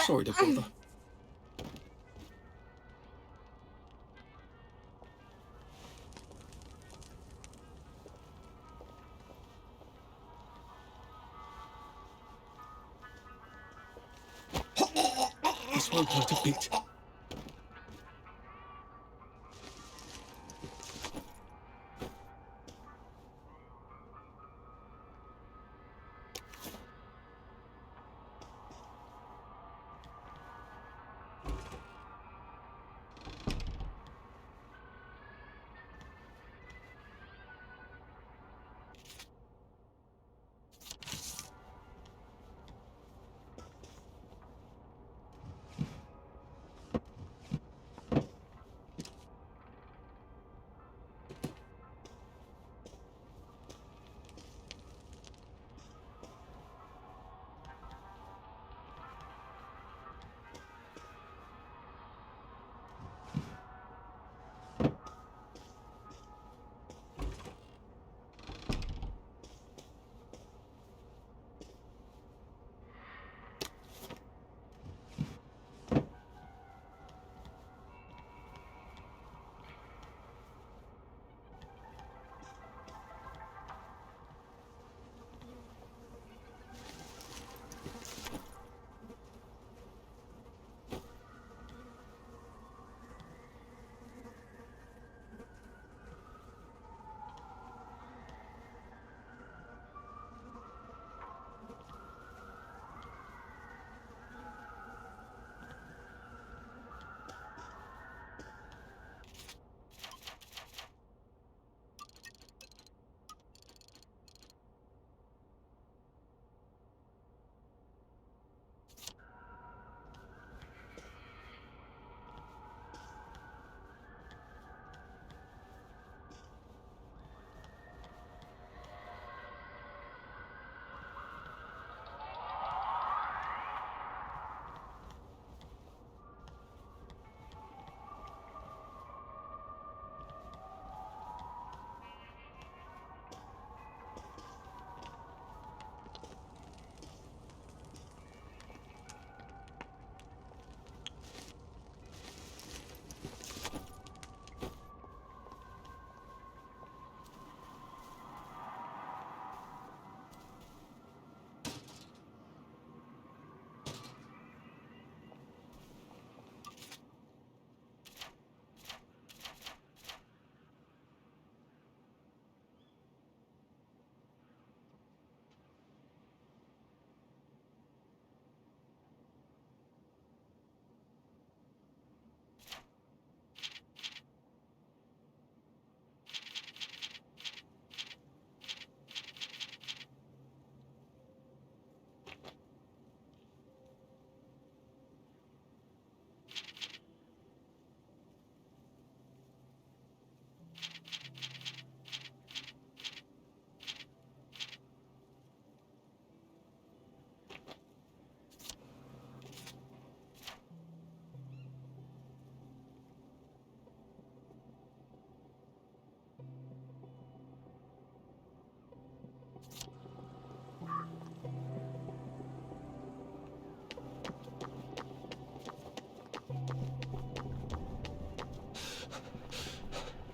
Sorry to bother. This won't hurt a bit.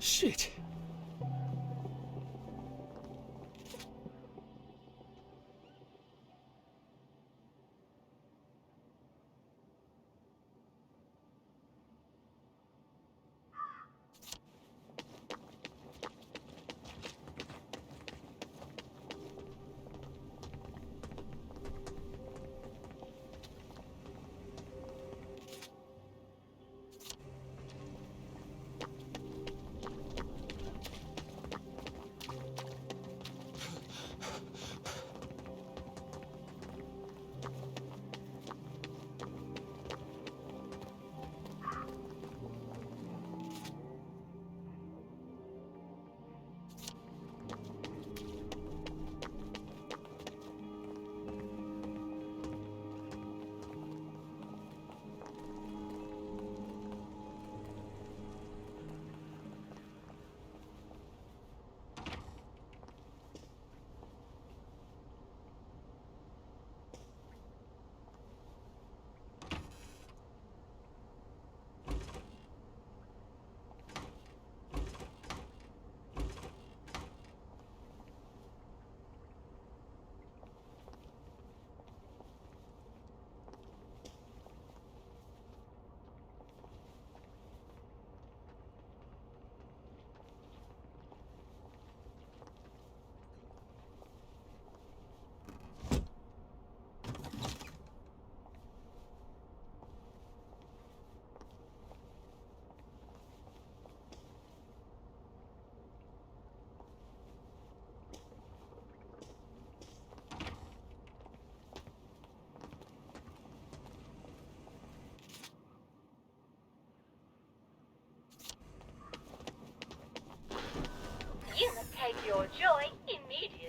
Shit. take your joy immediately.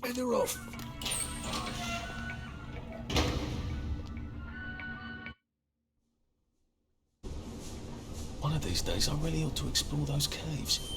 And they're off. One of these days, I really ought to explore those caves.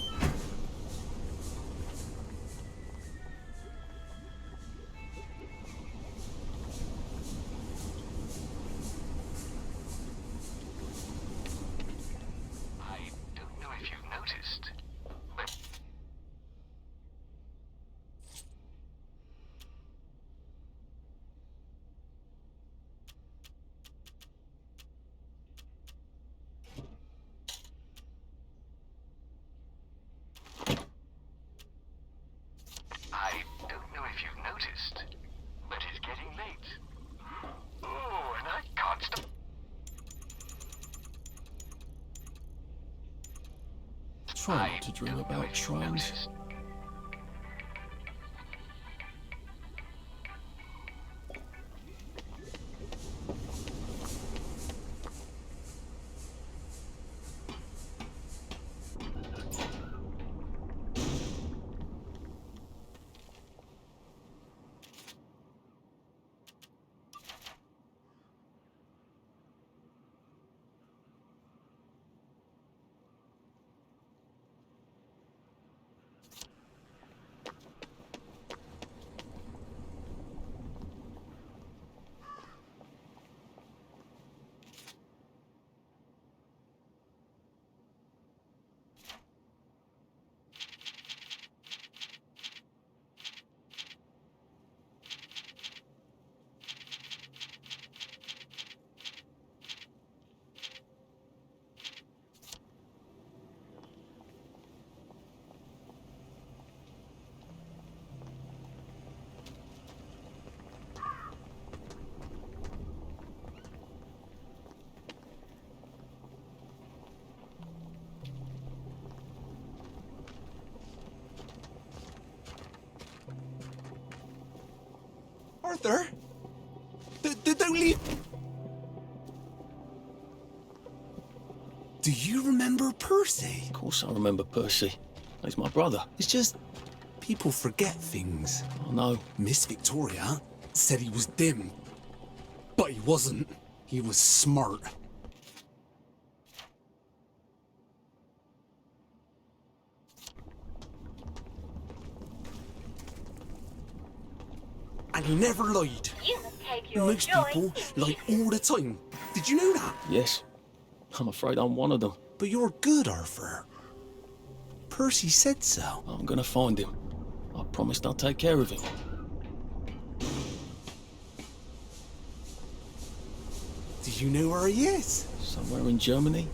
I don't know if you've noticed, but it's getting late. Oh, and I can't stop. Try not to dream about trains. Arthur? Don't leave! Do you remember Percy? Of course I remember Percy. He's my brother. It's just people forget things. I know. Miss Victoria said he was dim, but he wasn't. He was smart. And he never lied. You must take your Most joy people lie immediately. all the time. Did you know that? Yes. I'm afraid I'm one of them. But you're good, Arthur. Percy said so. I'm gonna find him. I promised I'd take care of him. Do you know where he is? Somewhere in Germany?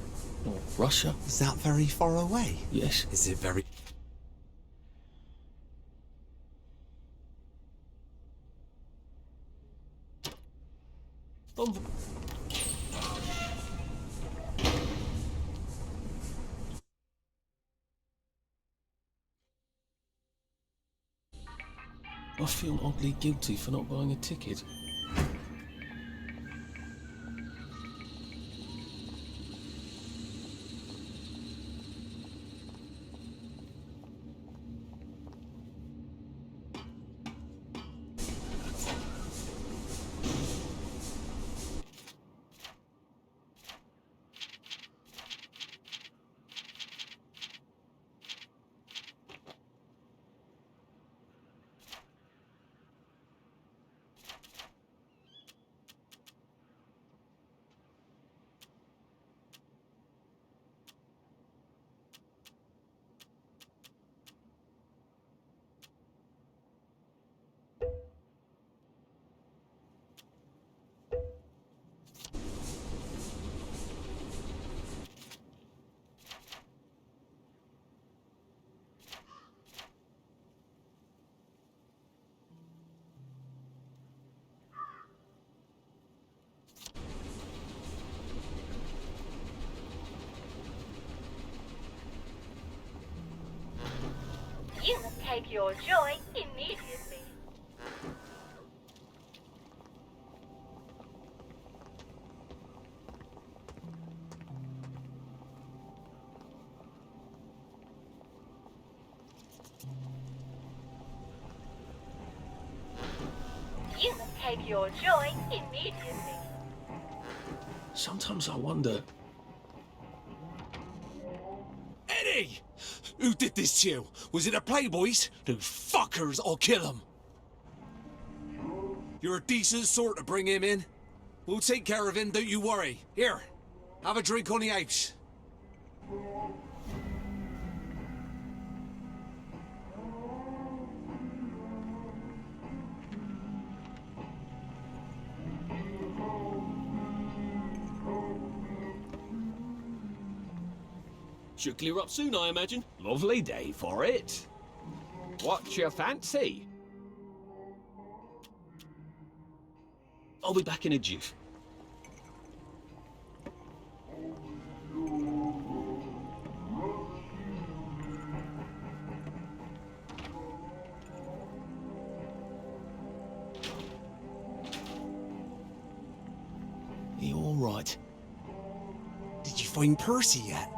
Or Russia? Is that very far away? Yes. Is it very... I feel oddly guilty for not buying a ticket. take your joy immediately. You must take your joy immediately. Sometimes I wonder. Eddie! Who did this to you? Was it the Playboys? The fuckers, I'll kill them. You're a decent sort to bring him in. We'll take care of him, don't you worry. Here, have a drink on the house. Should clear up soon, I imagine. Lovely day for it. What's your fancy? I'll be back in a jiff. You all right? Did you find Percy yet?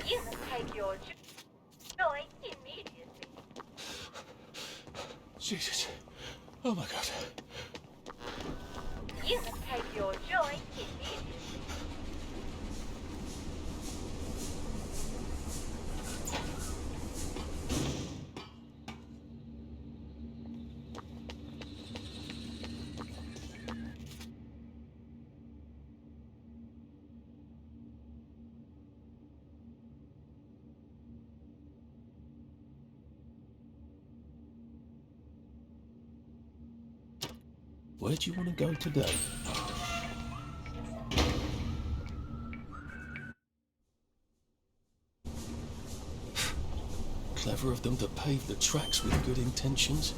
You must take your joy immediately. Jesus. Oh my God. You must take your joy immediately. Where do you want to go today? Clever of them to pave the tracks with good intentions.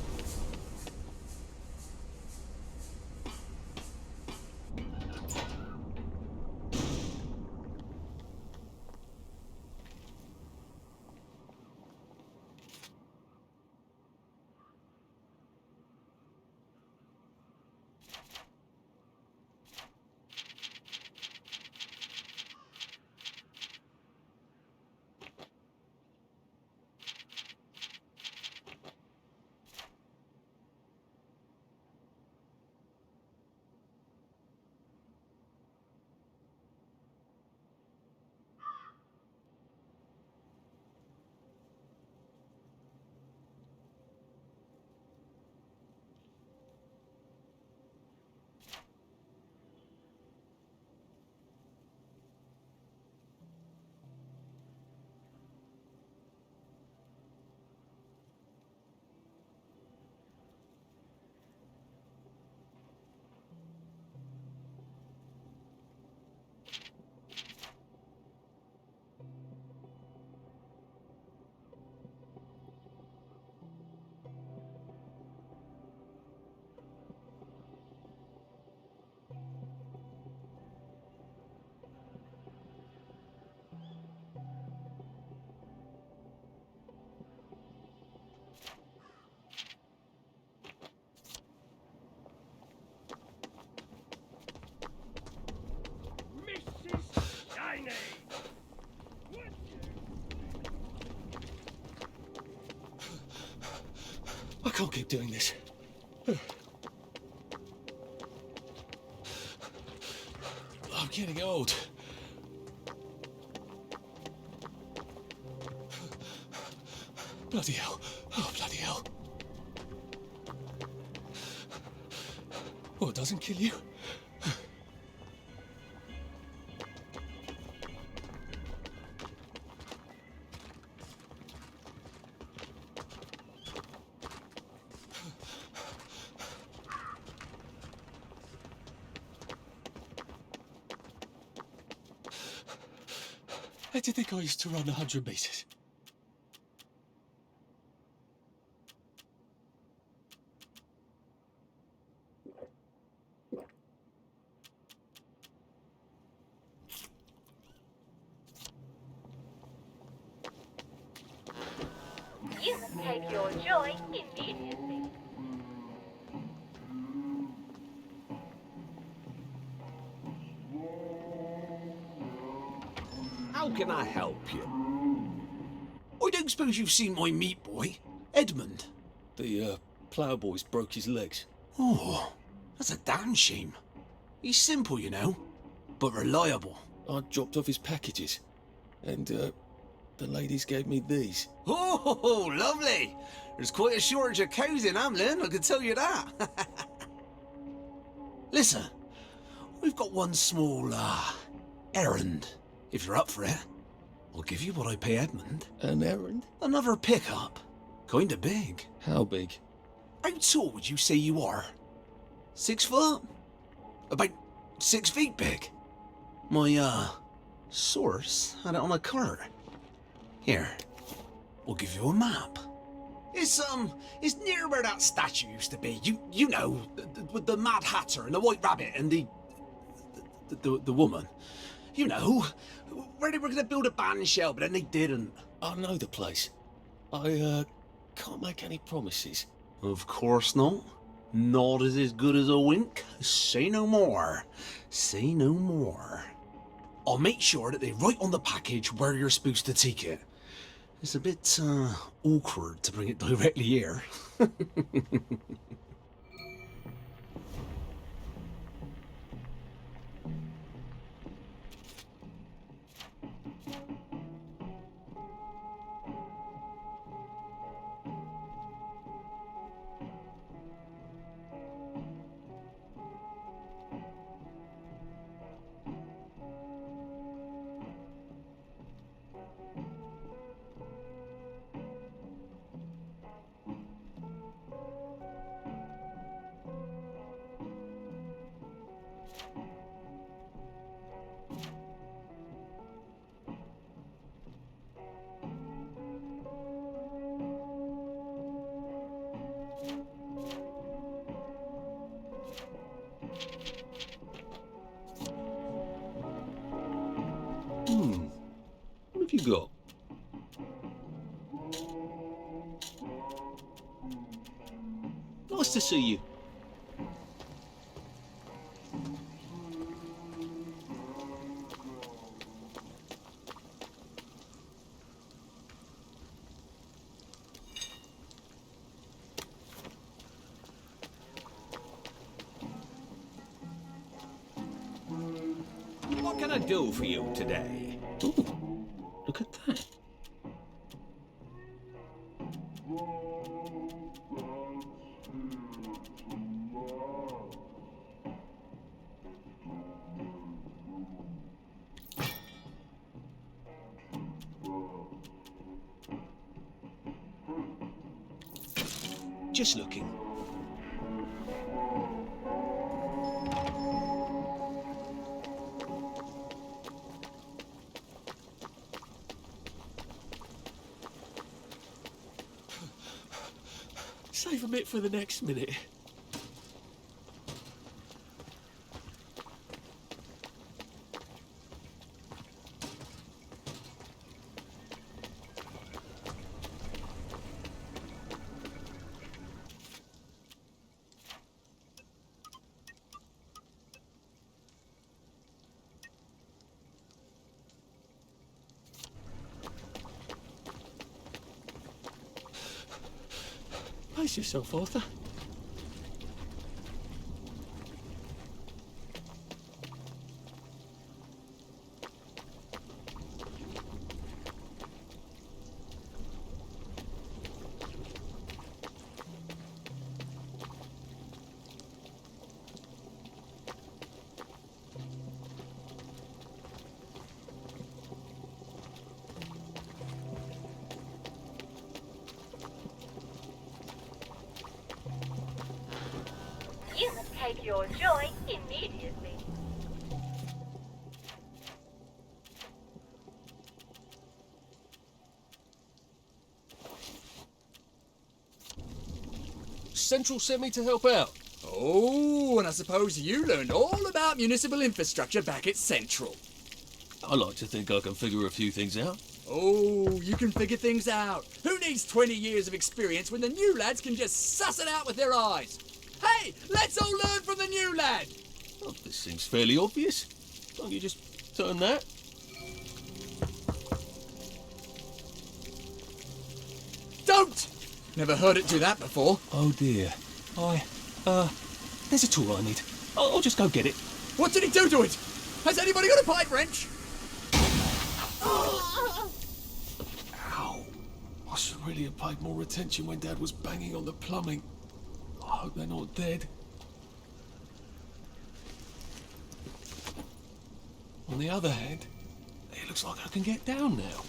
I can't keep doing this. I'm getting old. Bloody hell. Oh, bloody hell. What doesn't kill you? How do you think I used to run 100 metres? You take your joy immediately. How can I help you? I don't suppose you've seen my meat boy, Edmund. The ploughboy's broke his legs. Oh, that's a damn shame. He's simple, you know, but reliable. I dropped off his packages, and the ladies gave me these. Oh, lovely. There's quite a shortage of cows in Hamlin, I can tell you that. Listen, we've got one small, errand. If you're up for it, I'll give you what I pay Edmund. An errand? Another pickup. Kinda big. How big? How tall would you say you are? 6 foot? About 6 feet big. My, source had it on a cart. Here, we'll give you a map. It's near where that statue used to be. You know, with the Mad Hatter and the White Rabbit and the woman. You know, where they were going to build a band shell, but then they didn't. I know the place. I can't make any promises. Of course not. Not as good as a wink. Say no more. Say no more. I'll make sure that they write on the package where you're supposed to take it. It's a bit, awkward to bring it directly here. What have you got? Nice to see you. What can I do for you today? Ooh, look at that. Just looking. Save a bit for the next minute. Pace yourself, Arthur. take your joy immediately. Central sent me to help out. Oh, and I suppose you learned all about municipal infrastructure back at Central. I like to think I can figure a few things out. Oh, you can figure things out. Who needs 20 years of experience when the new lads can just suss it out with their eyes? Hey, let's all learn from the new lad. Oh, this seems fairly obvious. Can't you just turn that? Don't! Never heard it do that before. Oh dear. There's a tool I need. I'll just go get it. What did he do to it? Has anybody got a pipe wrench? Ow. I should really have paid more attention when Dad was banging on the plumbing. I hope they're not dead. On the other hand, it looks like I can get down now.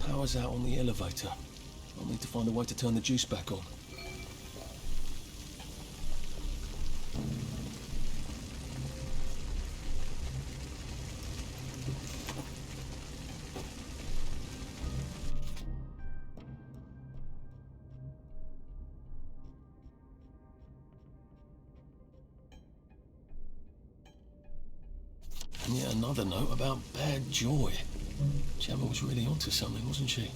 Power's out on the elevator. I'll need to find a way to turn the juice back on. And yet another note about bad joy. Gemma was really onto something, wasn't she?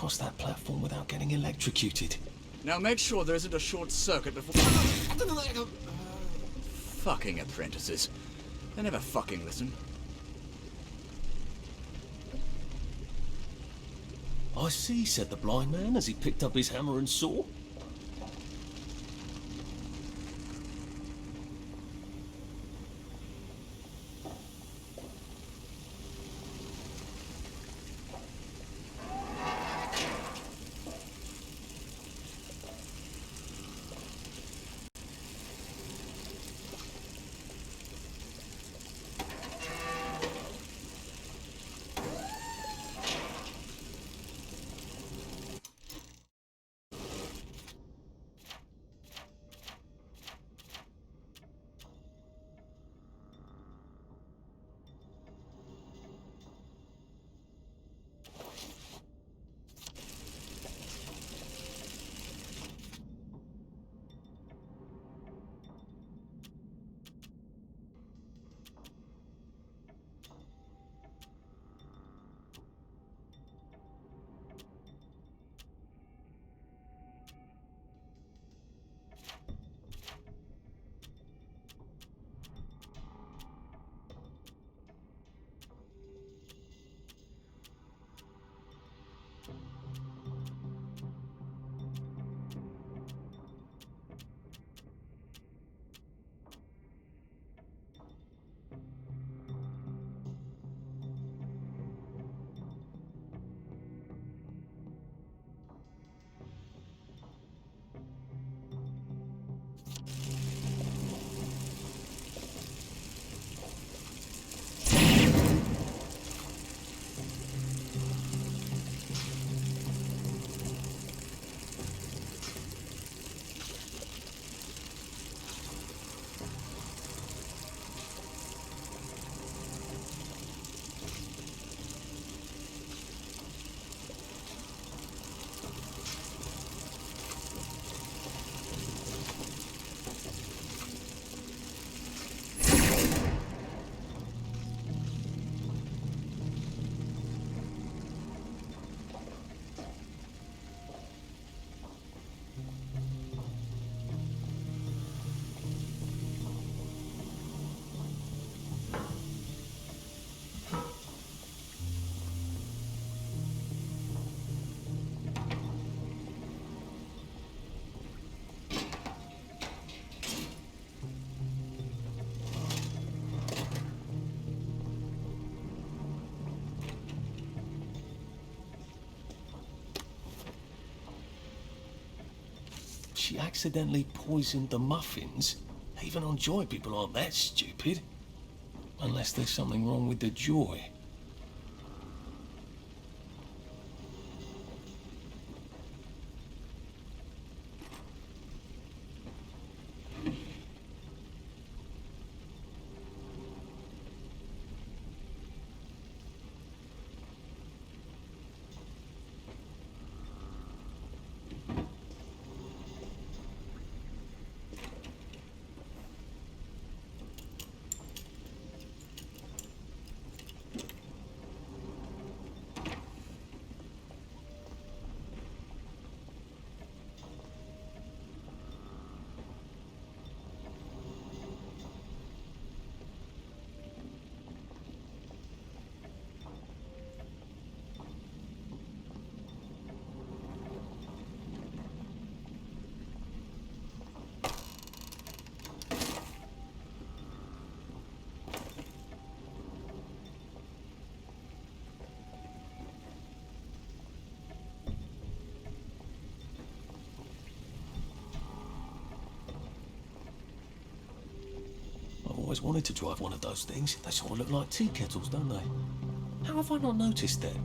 across that platform without getting electrocuted. Now make sure there isn't a short circuit before. Fucking apprentices. They never fucking listen. I see, said the blind man as he picked up his hammer and saw. She accidentally poisoned the muffins. Even on Joy, people aren't that stupid. Unless there's something wrong with the Joy. I've always wanted to drive one of those things. They sort of look like tea kettles, don't they? How have I not noticed that?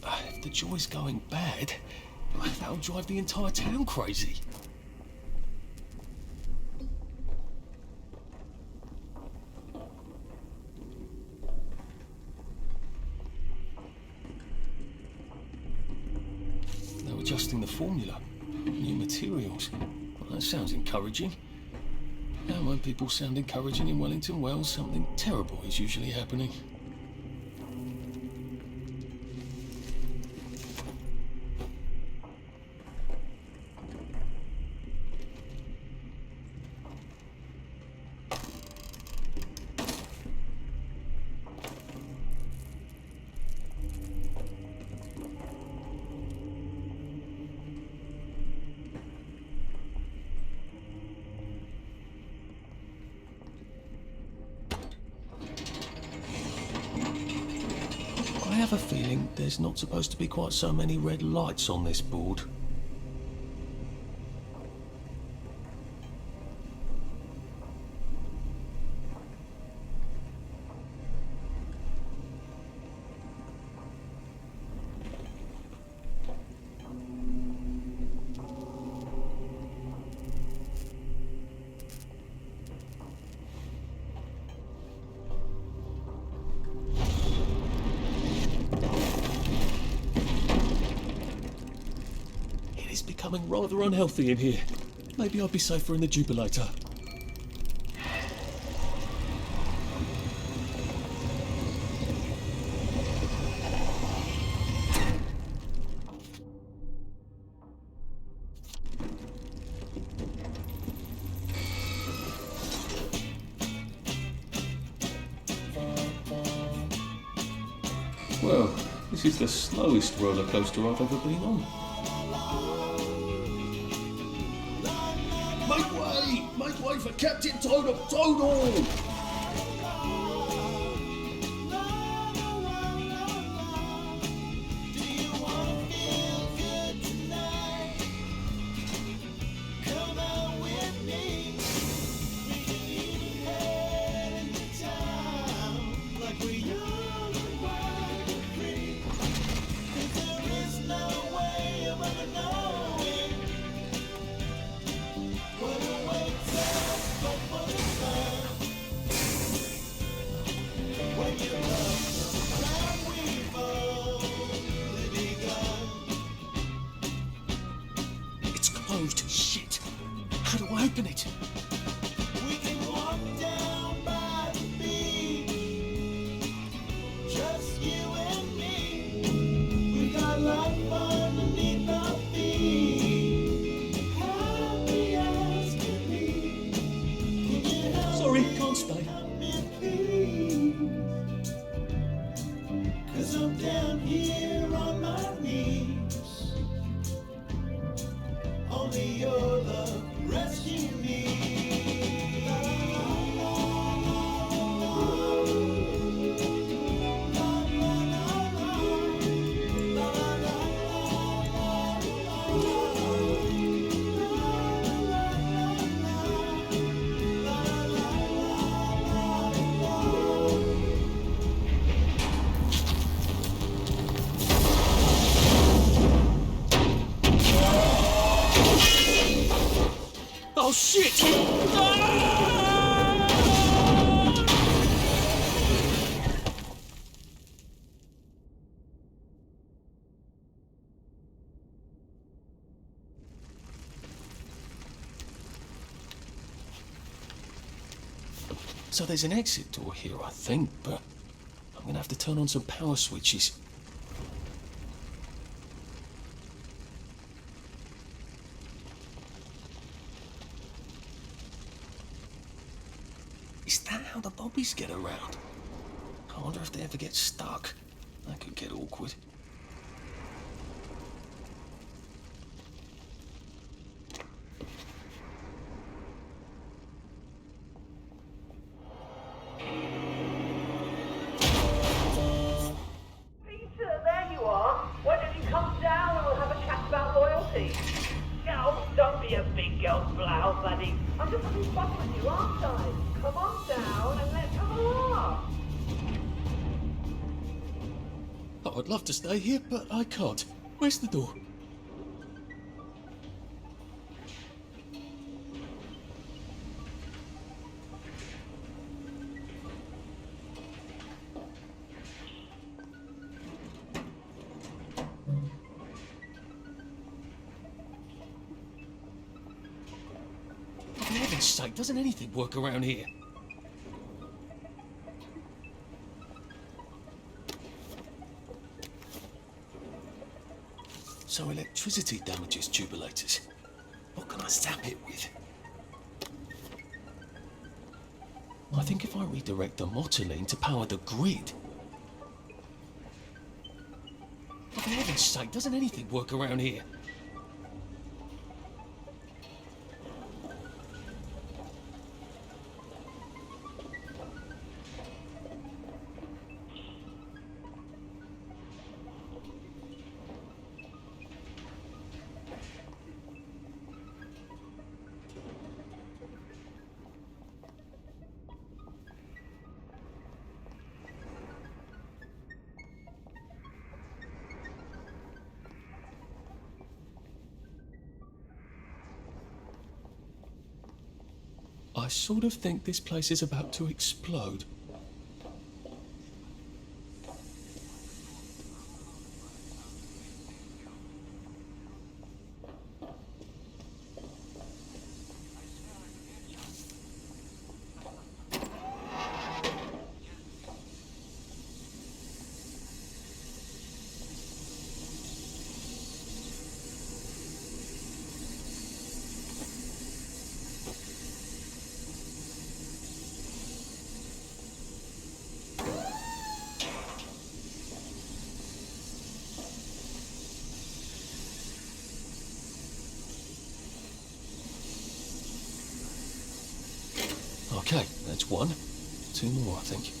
If the joy's going bad, that'll drive the entire town crazy. They're adjusting the formula. New materials. Well, that sounds encouraging. Now, when people sound encouraging in Wellington, well, something terrible is usually happening. I have a feeling there's not supposed to be quite so many red lights on this board. It's becoming rather unhealthy in here. Maybe I'd be safer in the Jubilator. Well, this is the slowest roller coaster I've ever been on. Make way for Captain Toad Toadle! Shit! How do I open it? We can walk down by the beach, just you and me. We got life underneath our feet, happy as can be. Can you help Sorry, can't stay. me, please? 'Cause I'm down here on my knees. Only your love rescue me. Oh shit! So there's an exit door here, I think, but I'm gonna have to turn on some power switches. Is that how the bobbies get around? I wonder if they ever get stuck. That could get awkward. Peter, there you are. Why don't you come down and we'll have a chat about loyalty? No, don't be a big girl blouse, laddie. I'm just having fun with you, aren't I? Come on down and let's have a laugh. Oh, Oh, I'd love to stay here, but I can't. Where's the door? For heaven's sake, doesn't anything work around here? So electricity damages tubulators. What can I zap it with? I think if I redirect the motoline to power the grid... For heaven's sake, doesn't anything work around here? I sort of think this place is about to explode. Okay, that's one. Two more, I think.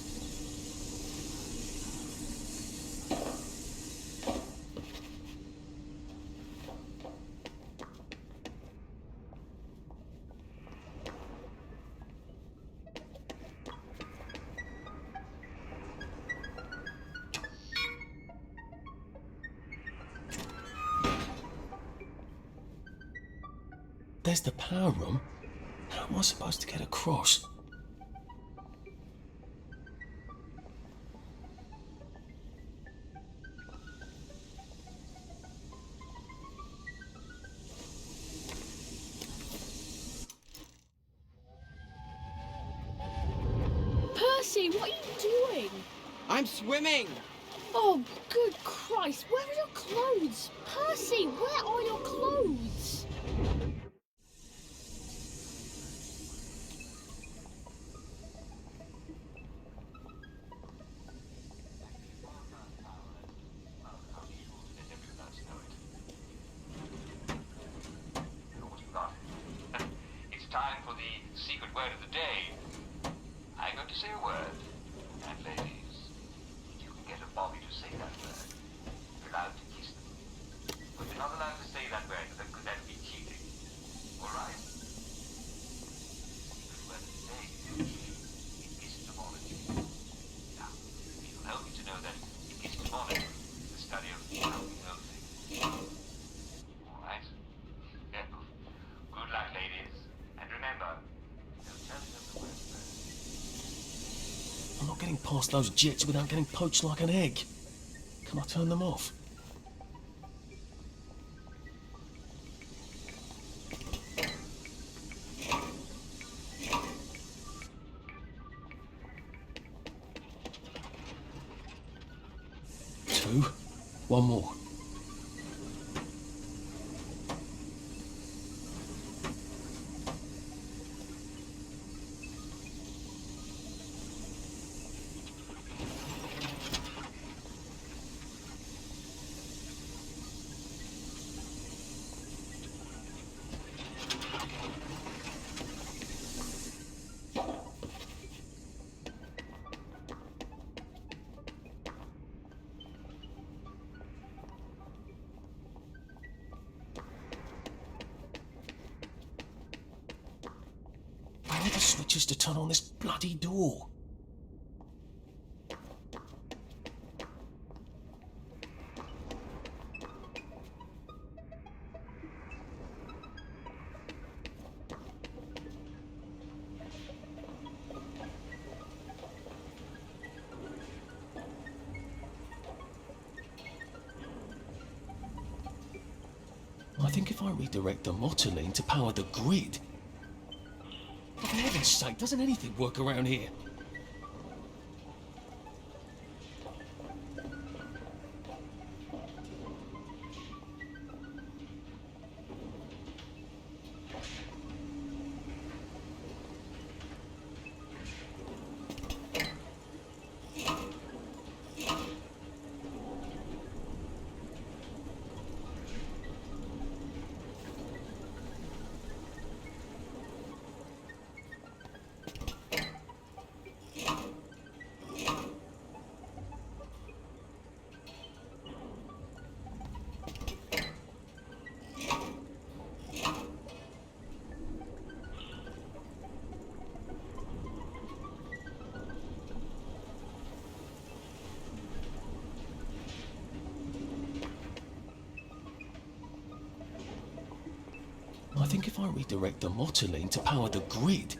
There's the power room. How am I supposed to get across? Percy, what are you doing? I'm swimming! Oh, good Christ, where are your clothes? Percy, where are your clothes? It's time for the secret word of the day. I'm going to say a word, and ladies, you can get a Bobby to say that word. You're allowed to kiss them. But you're not allowed to say that word because that would be cheating. Alright? Secret word of the day is epistemology. Now, it'll help you to know that epistemology is the study of how we know things. Alright? Yeah. Good luck, ladies. And remember, don't tell them the word first. I'm not getting past those jets without getting poached like an egg. Can I turn them off? Two. One more. Where are the switches to turn on this bloody door? I think if I redirect the motoline to power the grid... For heaven's sake, doesn't anything work around here? I think if I redirect the motoline to power the grid...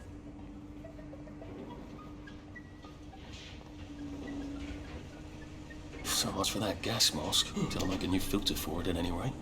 So much for that gas mask. Till I make a new filter for it at any rate.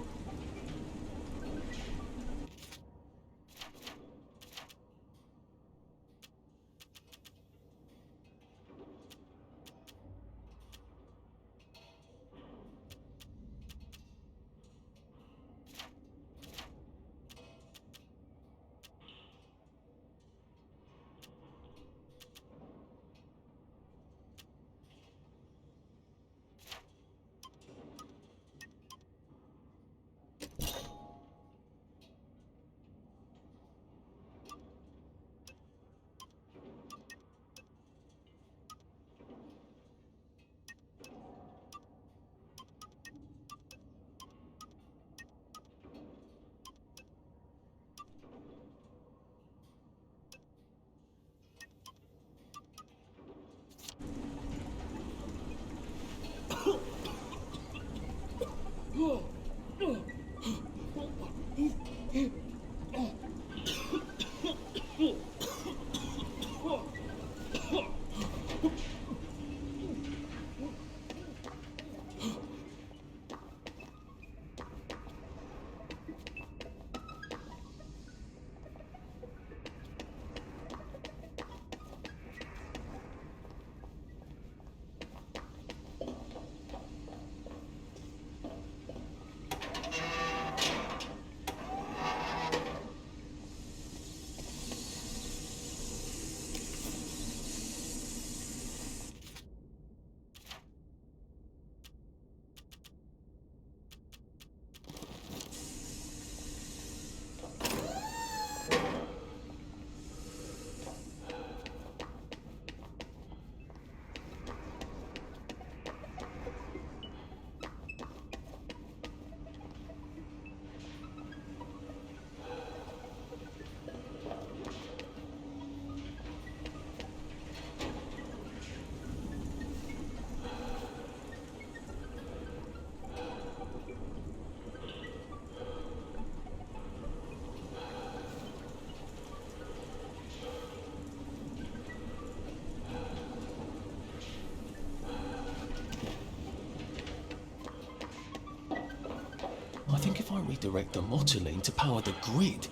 I think if I redirect the motoline to power the grid...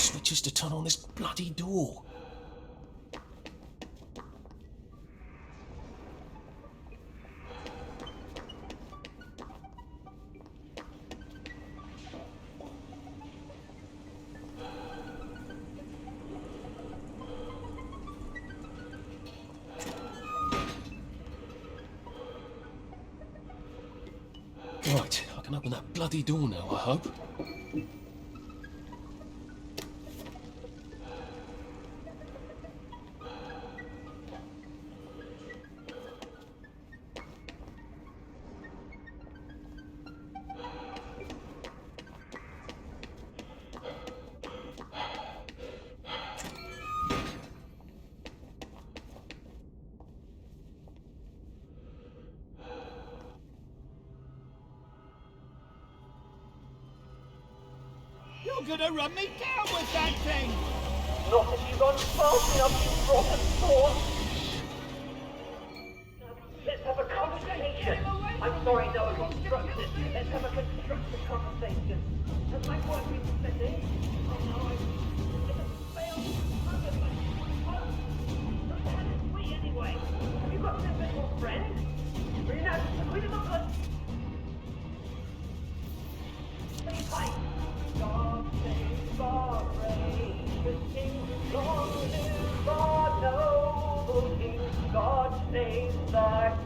switches to turn on this bloody door? Right, I can open that bloody door now, I hope. You're gonna run me down with that thing! Not if you've gone fast enough, you rotten thorn! Let's have a conversation. I'm sorry, no, constructive. Let's have a constructive conversation. Has my work been pathetic? Oh no, I failed. Who we anyway? Have you got a little friend? Really now, the Queen of the Blood. Pipe. God save our gracious King. Long live our noble King. God save thy.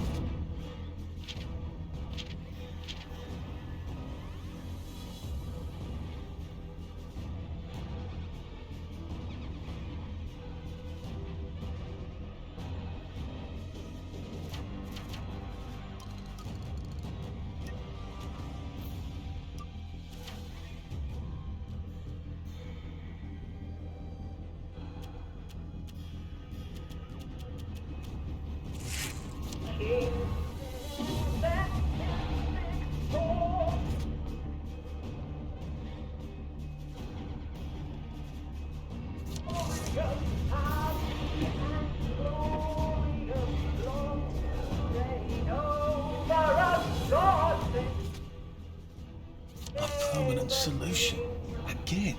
A permanent solution. Again.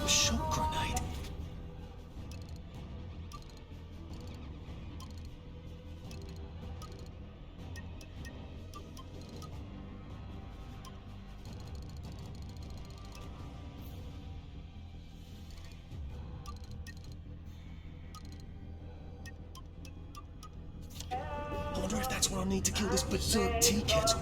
A shock grenade. I wonder if that's what I need to kill this berserk tea kettle.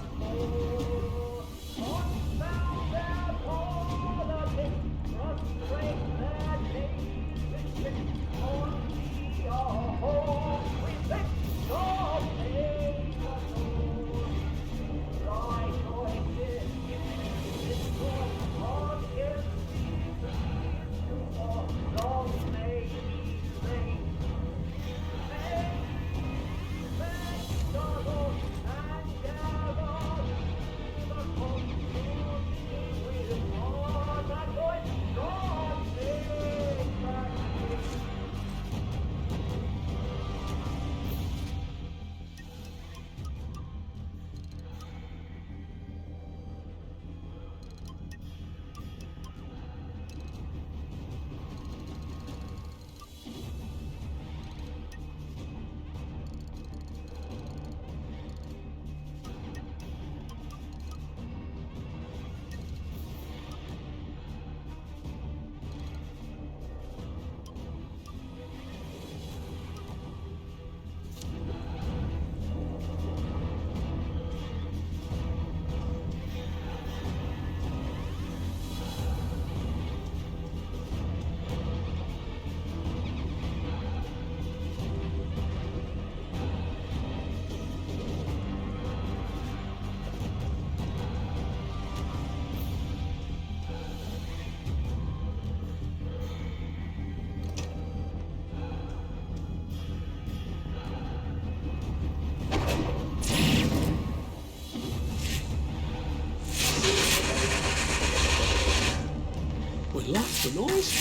Well, that's the noise.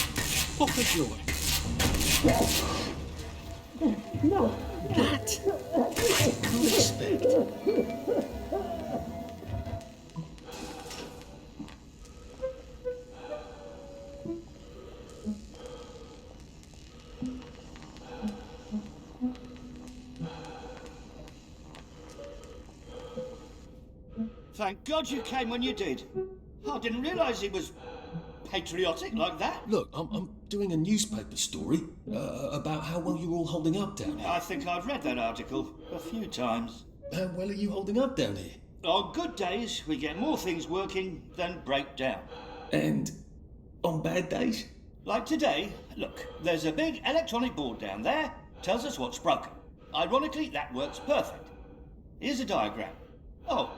What a joy. That I didn't expect. Thank God you came when you did. I didn't realise he was patriotic like that. Look, I'm doing a newspaper story about how well you're all holding up down here. I think I've read that article a few times. How well are you holding up down here? On good days, we get more things working than break down. And on bad days? Like today, look, there's a big electronic board down there, tells us what's broken. Ironically, that works perfect. Here's a diagram. Oh,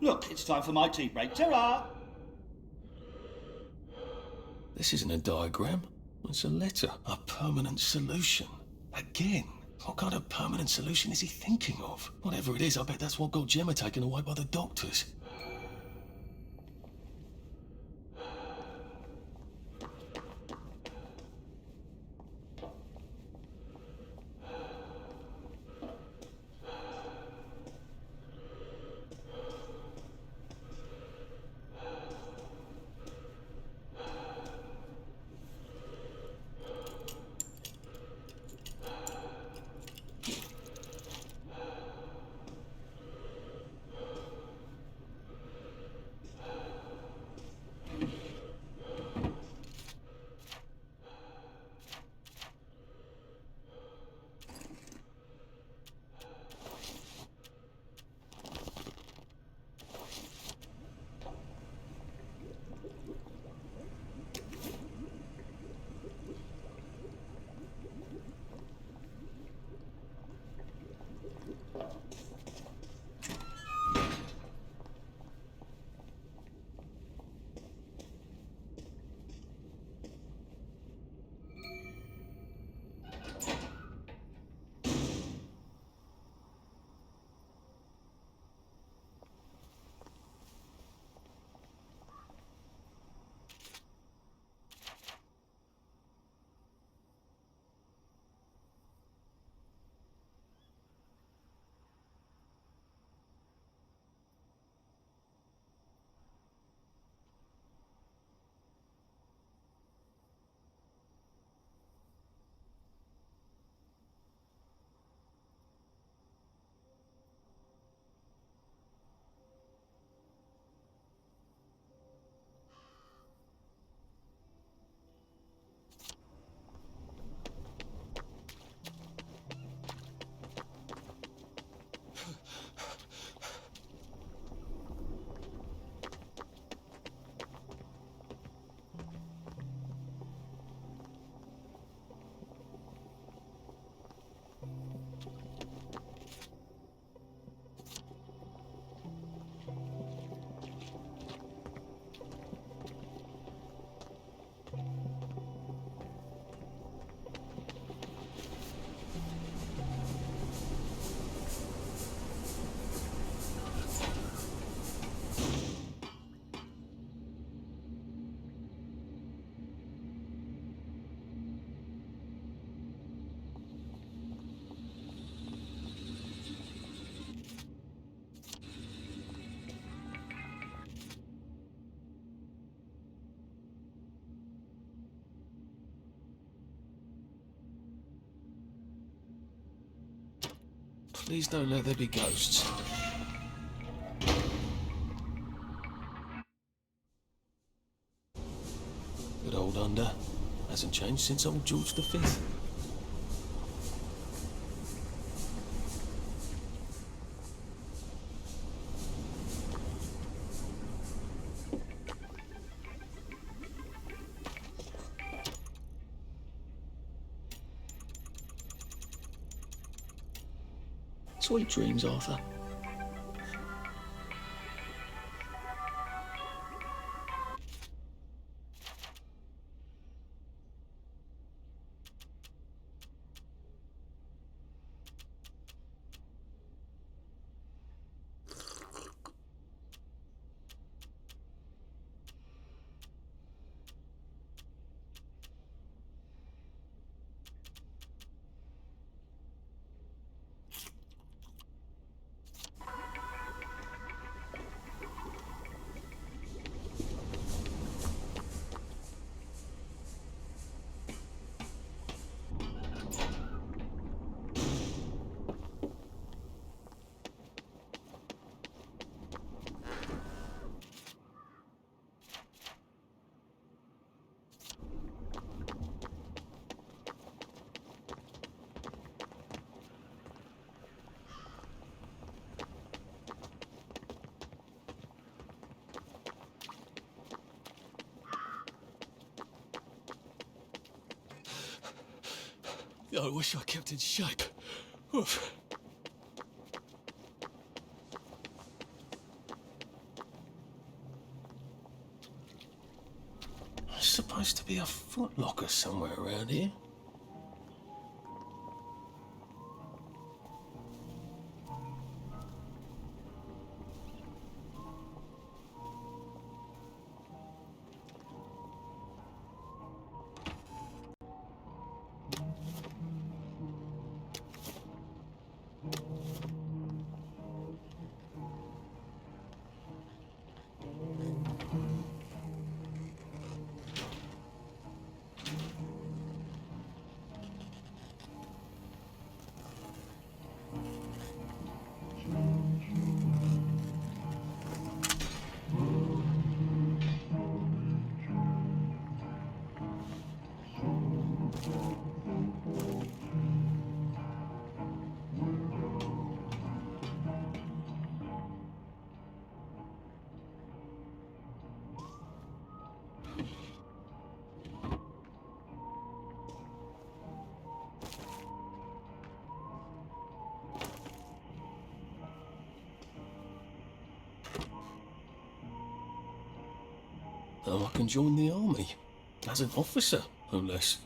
look, it's time for my tea break. Ta-ra! This isn't a diagram. It's a letter. A permanent solution. Again. What kind of permanent solution is he thinking of? Whatever it is, I bet that's what got Gemma taken away by the doctors. Please don't let there be ghosts. Good old under. Hasn't changed since old George V. Sweet dreams, Arthur. I wish I kept in shape. Oof. There's supposed to be a Foot Locker somewhere around here. Now I can join the army. As an officer, no less.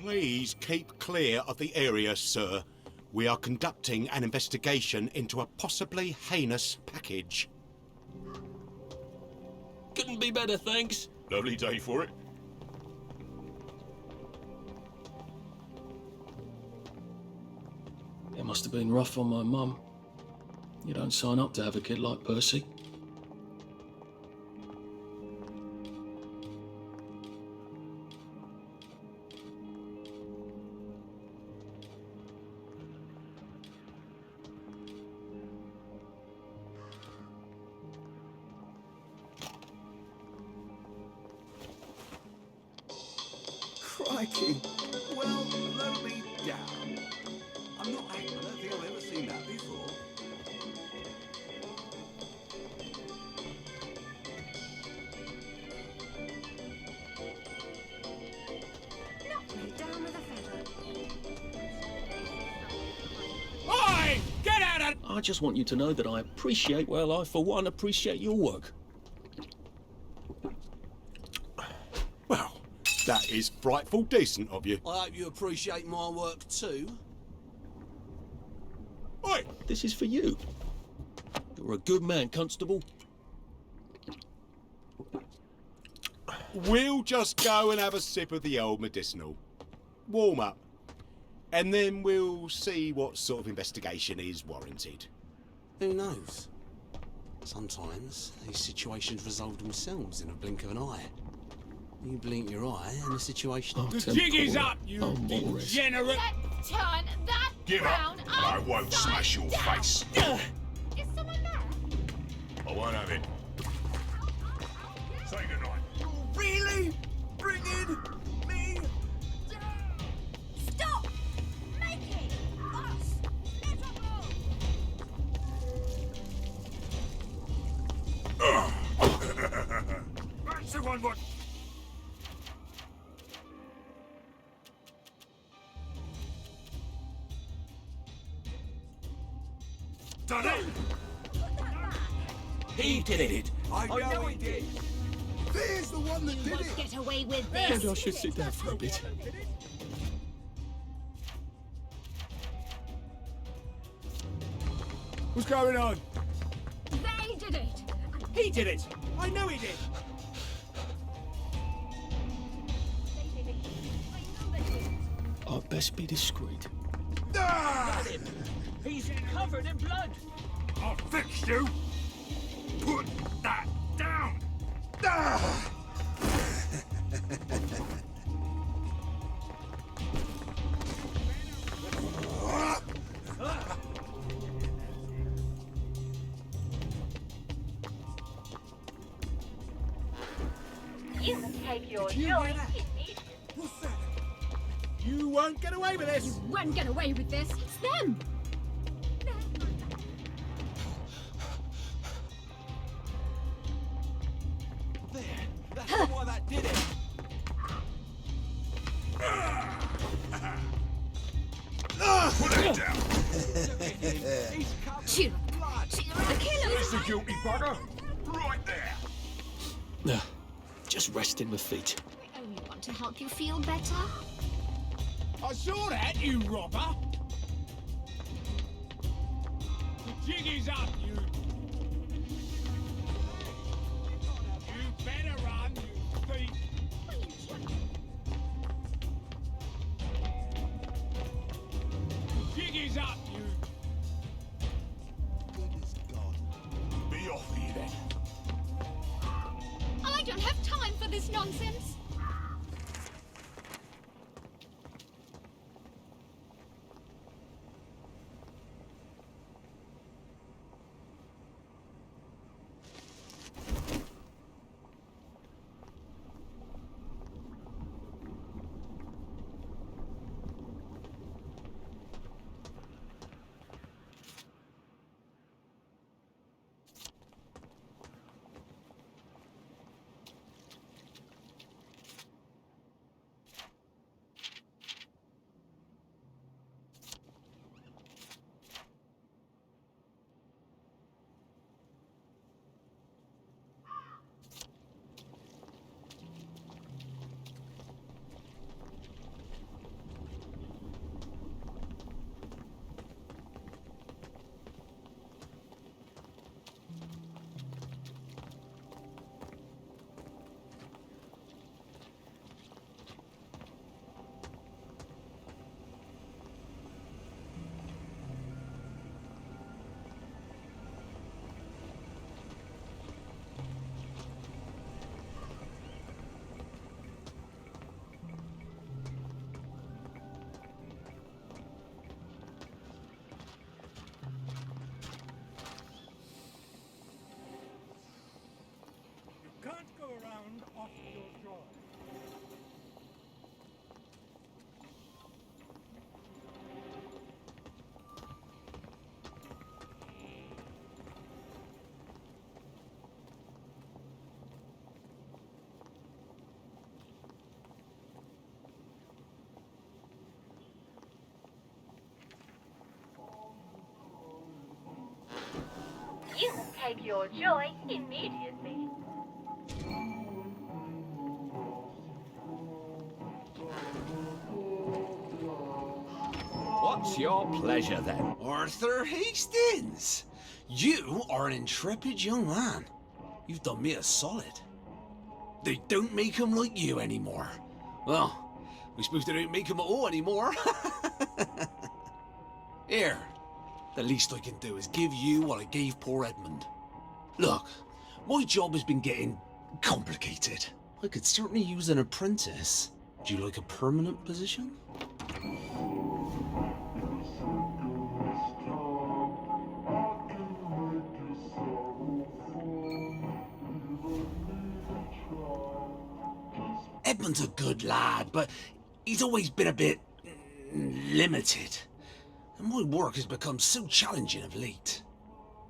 Please keep clear of the area, sir. We are conducting an investigation into a possibly heinous package. Couldn't be better, thanks. Lovely day for it. It must have been rough on my mum. You don't sign up to have a kid like Percy. Crikey. Well, low me down. I'm not acting. I don't think I've ever seen that before. Knock me down with a feather. Oi! Get out of... I just want you to know that I appreciate, well, I for one appreciate your work. Well, that is frightful decent of you. I hope you appreciate my work too. Oi! This is for you. You're a good man, Constable. We'll just go and have a sip of the old medicinal. Warm up. And then we'll see what sort of investigation is warranted. Who knows? Sometimes these situations resolve themselves in a blink of an eye. You blink your eye and the situation... The jig is up, you degenerate! Let's turn that Give crown up, or I won't smash your down. face. Is someone there? I won't have it. Say goodnight. Really? Bringing me down? Stop! Making us miserable! Right, so one more. Done it! He did it! I know he did. There's the one that You did won't it. get away with Maybe this. I should sit down for a bit. What's going on? They did it. He did it! I know he did! I'd best be discreet. Ah! He's covered in blood! I'll fix you. Put that down. Ah! You can take your you joy. hear that? What's that? You won't get away with this! You won't get away with this. It's them. There. That's why that did it. Put it down. He's covered Chew. in blood. The killer. That's the guilty bugger. Right there. No, just resting my feet. I only want to help you feel better. I saw that, you robber! The jig is up, you... You better run, you thief! The jig is up, you... Goodness God. Be off you then. I don't have time for this nonsense. Can't go around off your joy. take your joy immediately. What's your pleasure then? Arthur Hastings! You are an intrepid young man. You've done me a solid. They don't make 'em like you anymore. Well, we suppose they don't make 'em at all anymore. Here, the least I can do is give you what I gave poor Edmund. Look, my job has been getting complicated. I could certainly use an apprentice. Would you like a permanent position? Edmund's a good lad, but he's always been a bit limited. And my work has become so challenging of late.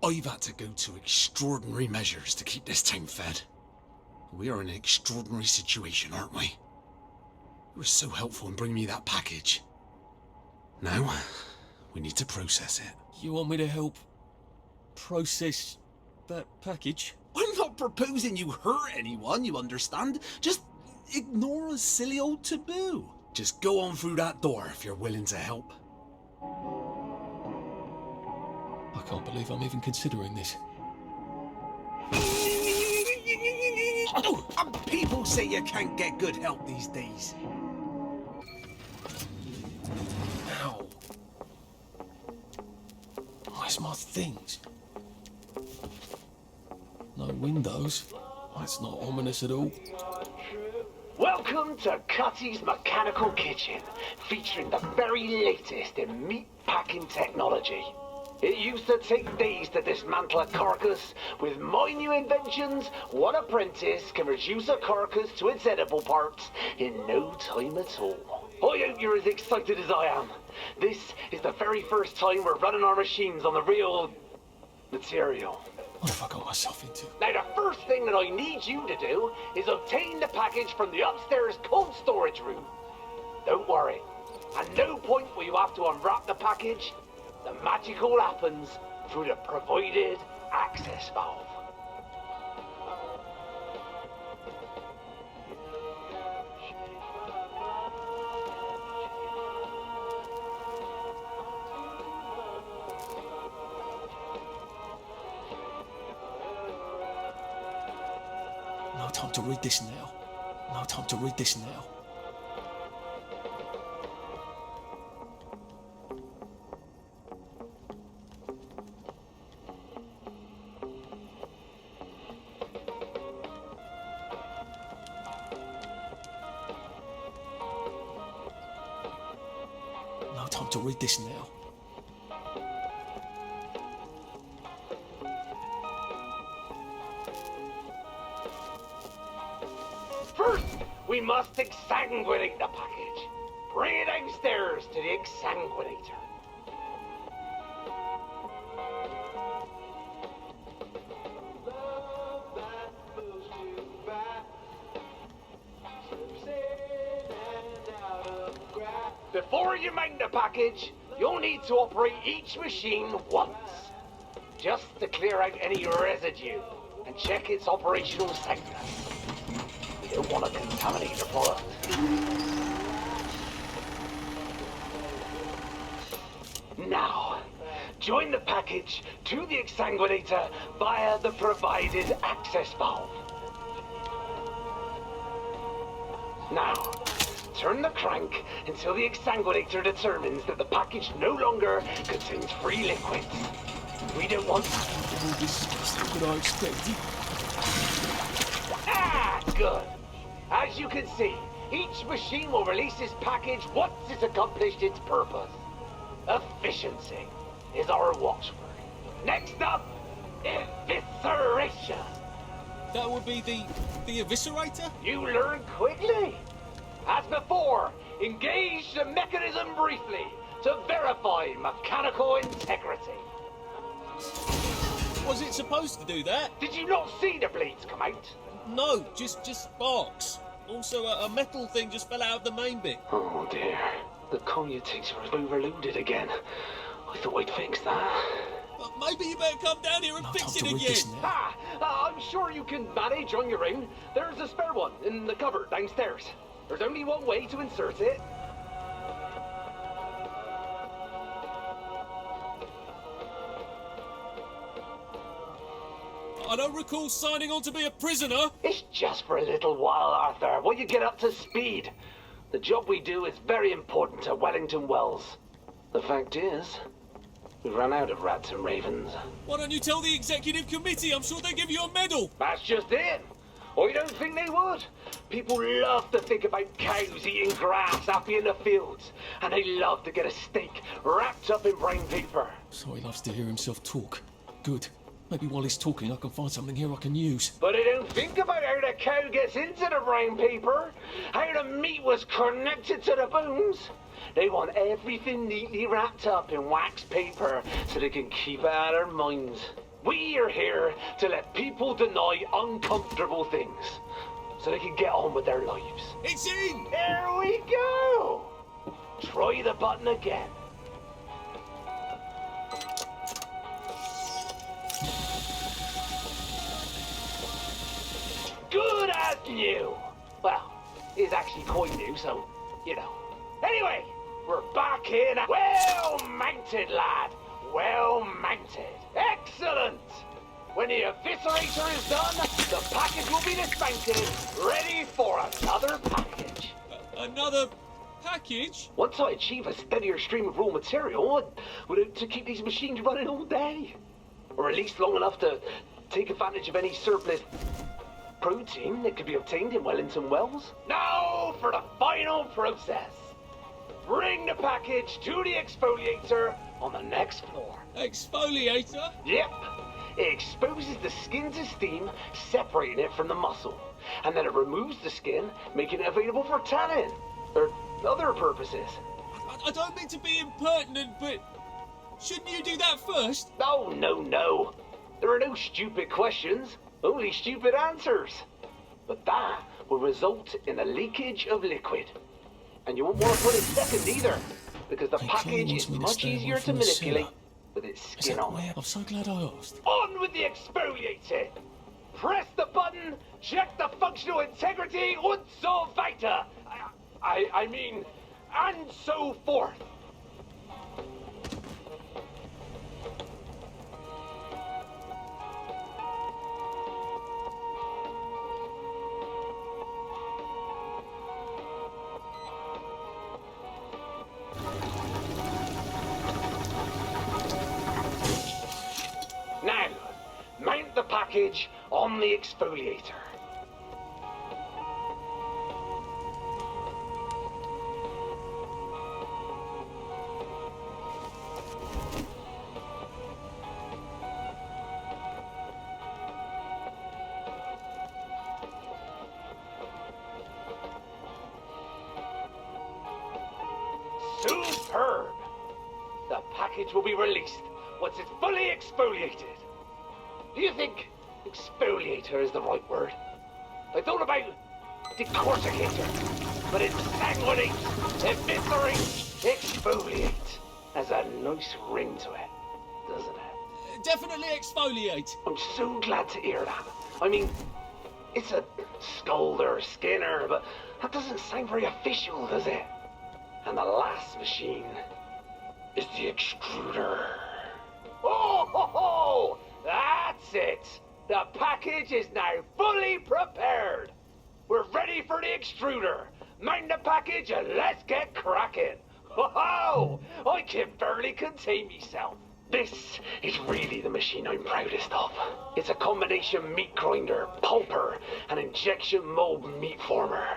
I've had to go to extraordinary measures to keep this town fed. We are in an extraordinary situation, aren't we? You were so helpful in bringing me that package. Now, we need to process it. You want me to help process that package? I'm not proposing you hurt anyone, you understand? Just ignore a silly old taboo. Just go on through that door if you're willing to help. I can't believe I'm even considering this. People say you can't get good help these days. Ow. Where's my things? No windows. That's not ominous at all. Welcome to Cutty's Mechanical Kitchen, featuring the very latest in meat packing technology. It used to take days to dismantle a carcass. With my new inventions, one apprentice can reduce a carcass to its edible parts in no time at all. I hope you're as excited as I am. This is the very first time we're running our machines on the real material. What have I got myself into? Now, the first thing that I need you to do is obtain the package from the upstairs cold storage room. Don't worry. At no point will you have to unwrap the package. The magic all happens through the provided access valve. No time to read this now. No time to read this now. No time to read this now. First, we must exsanguinate the package. Bring it downstairs to the exsanguinator. Before you mount the package, you'll need to operate each machine once, just to clear out any residue and check its operational soundness. We don't want to contaminate the product. Now, join the package to the exsanguinator via the provided access valve. Now, turn the crank until the exsanguinator determines that the package no longer contains free liquids. We don't want that. What I expected. Ah, good. As you can see, each machine will release its package once it's accomplished its purpose. Efficiency is our watchword. Next up, evisceration. That would be the eviscerator? You learn quickly. As before, engage the mechanism briefly to verify mechanical integrity. Was it supposed to do that? Did you not see the blades come out? No, just sparks. Also, a metal thing just fell out of the main bit. Oh dear, the commutator is overloaded again. I thought I'd fix that. Maybe you better come down here and fix it again. I'm sure you can manage on your own. There's a spare one in the cupboard downstairs. There's only one way to insert it. I don't recall signing on to be a prisoner. It's just for a little while, Arthur, while you get up to speed. The job we do is very important to Wellington Wells. The fact is, we ran out of rats and ravens. Why don't you tell the executive committee? I'm sure they'll give you a medal. That's just it. I don't think they would. People love to think about cows eating grass happy in the fields. And they love to get a steak wrapped up in brown paper. So he loves to hear himself talk. Good. Maybe while he's talking, I can find something here I can use. But they don't think about how the cow gets into the brown paper, how the meat was connected to the bones. They want everything neatly wrapped up in wax paper so they can keep it out of their minds. We are here to let people deny uncomfortable things so they can get on with their lives. It's in! There we go! Try the button again. Good as new. Well, it's actually quite new, so, you know. Anyway, we're back in. Well mounted, lad. Well mounted. Excellent. When the eviscerator is done, the package will be dismounted, ready for another package. Another package? Once I achieve a steadier stream of raw material, I would hope to keep these machines running all day. Or at least long enough to take advantage of any surplus protein that could be obtained in Wellington Wells. Now for the final process. Bring the package to the exfoliator on the next floor. Exfoliator? Yep. It exposes the skin to steam, separating it from the muscle. And then it removes the skin, making it available for tanning. Or other purposes. I don't mean to be impertinent, but shouldn't you do that first? Oh, no. There are no stupid questions, only stupid answers. But that will result in a leakage of liquid. And you won't want to put it second either, because the package is much easier to manipulate with its skin on. I'm so glad I asked. On with the exfoliator! Press the button, check the functional integrity, und so weiter. I mean, and so forth. Now, mount the package on the exfoliator. Superb! The package will be released once it's fully exfoliated. Do you think exfoliator is the right word? I thought about decorticator, but it's sanguinate, eviscerate, exfoliate. Has a nice ring to it, doesn't it? Definitely exfoliate. I'm so glad to hear that. I mean, it's a Scalder, Skinner, but that doesn't sound very official, does it? And the last machine is the extruder. Oh, ho, ho! That's it! The package is now fully prepared! We're ready for the extruder! Mount the package and let's get cracking! Ho, ho! I can barely contain myself. This is really the machine I'm proudest of. It's a combination meat grinder, pulper, and injection mold meat former.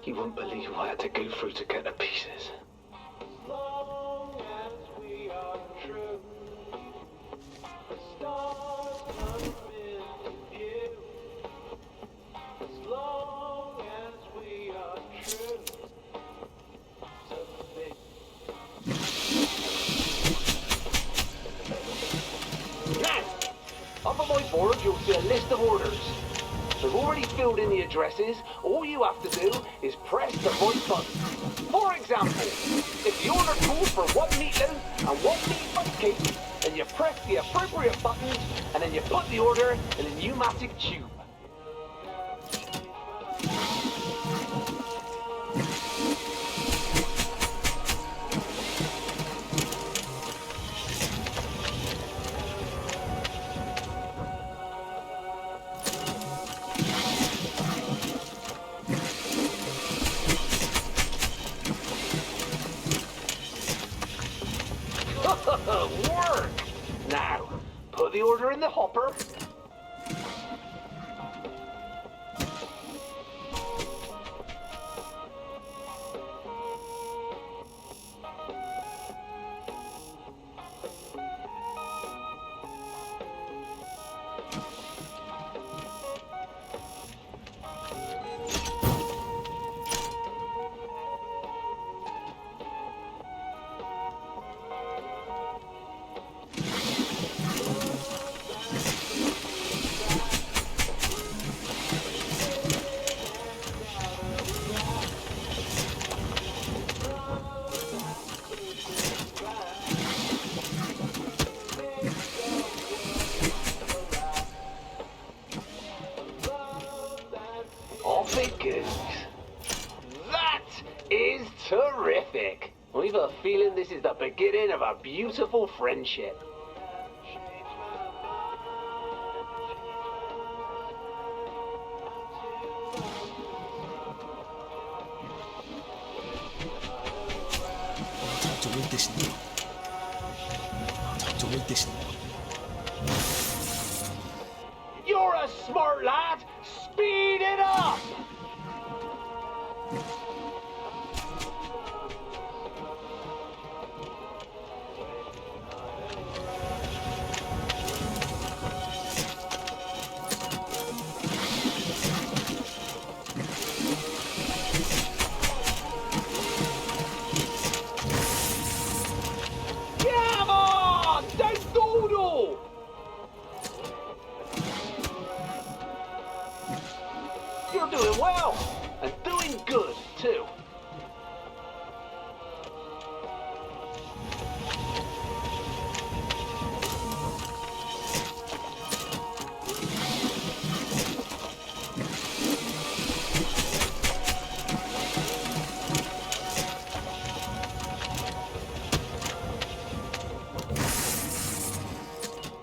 You wouldn't believe what I had to go through to get the pieces. Up on my board, you'll see a list of orders. I've already filled in the addresses. All you have to do is press the right button. For example, if the order calls for 1 meatloaf and 1 meat fudge cake, and you press the appropriate buttons, and then you put the order in a pneumatic tube. Work! Now, put the order in the hopper. Off it goes. That is terrific. I've a feeling this is the beginning of a beautiful friendship. Time to read this now. Time to read this now. You're a smart lad. Speed it up. Come on! Don't dawdle! You're doing well, and doing good, too.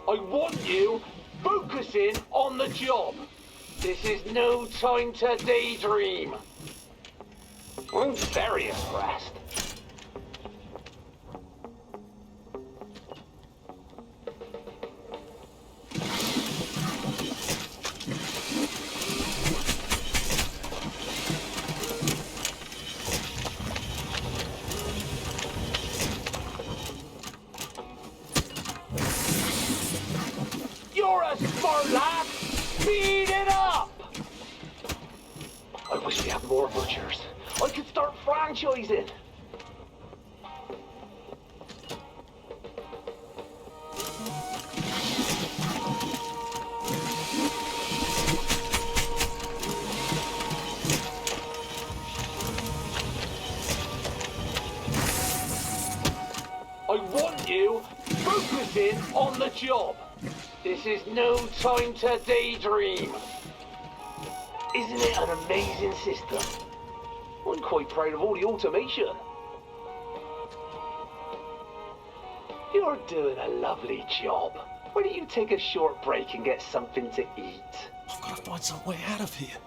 I want you focusing on the job. This is no time to daydream. I'm very impressed. You're a smart lad. Speed it up. I wish we had more butchers. I could start franchising. I want you focusing on the job. This is no time to daydream. Isn't it an amazing system? I'm quite proud of all the automation. You're doing a lovely job. Why don't you take a short break and get something to eat? I've got to find some way out of here.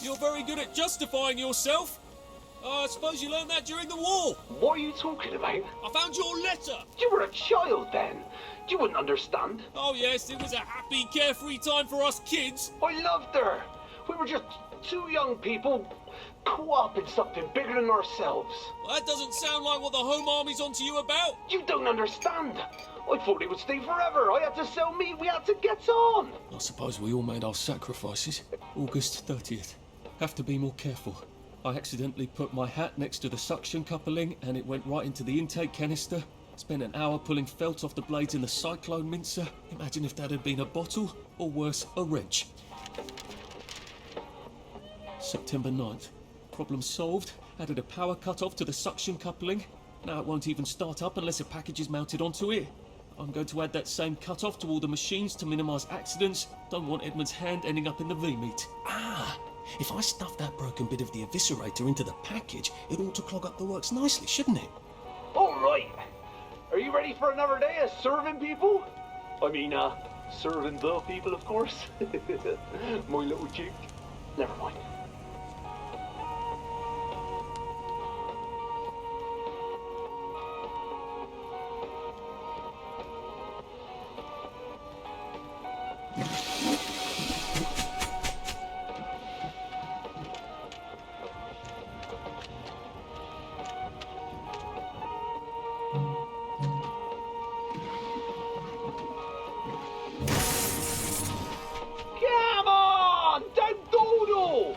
You're very good at justifying yourself. I suppose you learned that during the war. What are you talking about? I found your letter. You were a child then. You wouldn't understand. Oh yes, it was a happy, carefree time for us kids. I loved her. We were just two young people caught up in something bigger than ourselves. Well, that doesn't sound like what the Home Army's onto you about. You don't understand. I thought it would stay forever. I had to sell meat. We had to get on. I suppose we all made our sacrifices. August 30th. Have to be more careful. I accidentally put my hat next to the suction coupling and it went right into the intake canister. Spent an hour pulling felt off the blades in the cyclone mincer. Imagine if that had been a bottle, or worse, a wrench. September 9th. Problem solved. Added a power cut-off to the suction coupling. Now it won't even start up unless a package is mounted onto it. I'm going to add that same cut-off to all the machines to minimise accidents. Don't want Edmund's hand ending up in the V-meat. Ah, if I stuff that broken bit of the eviscerator into the package, it ought to clog up the works nicely, shouldn't it? All right. Are you ready for another day of serving people? I mean, serving the people, of course. My little chick. Never mind. Come on! Don't dawdle!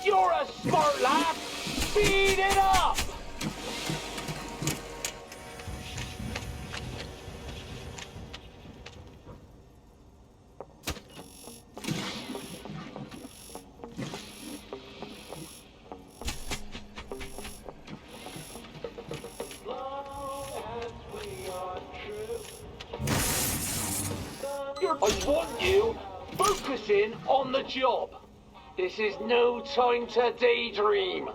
You're a smart lad! Speed it up! I want you focusing on the job. This is no time to daydream.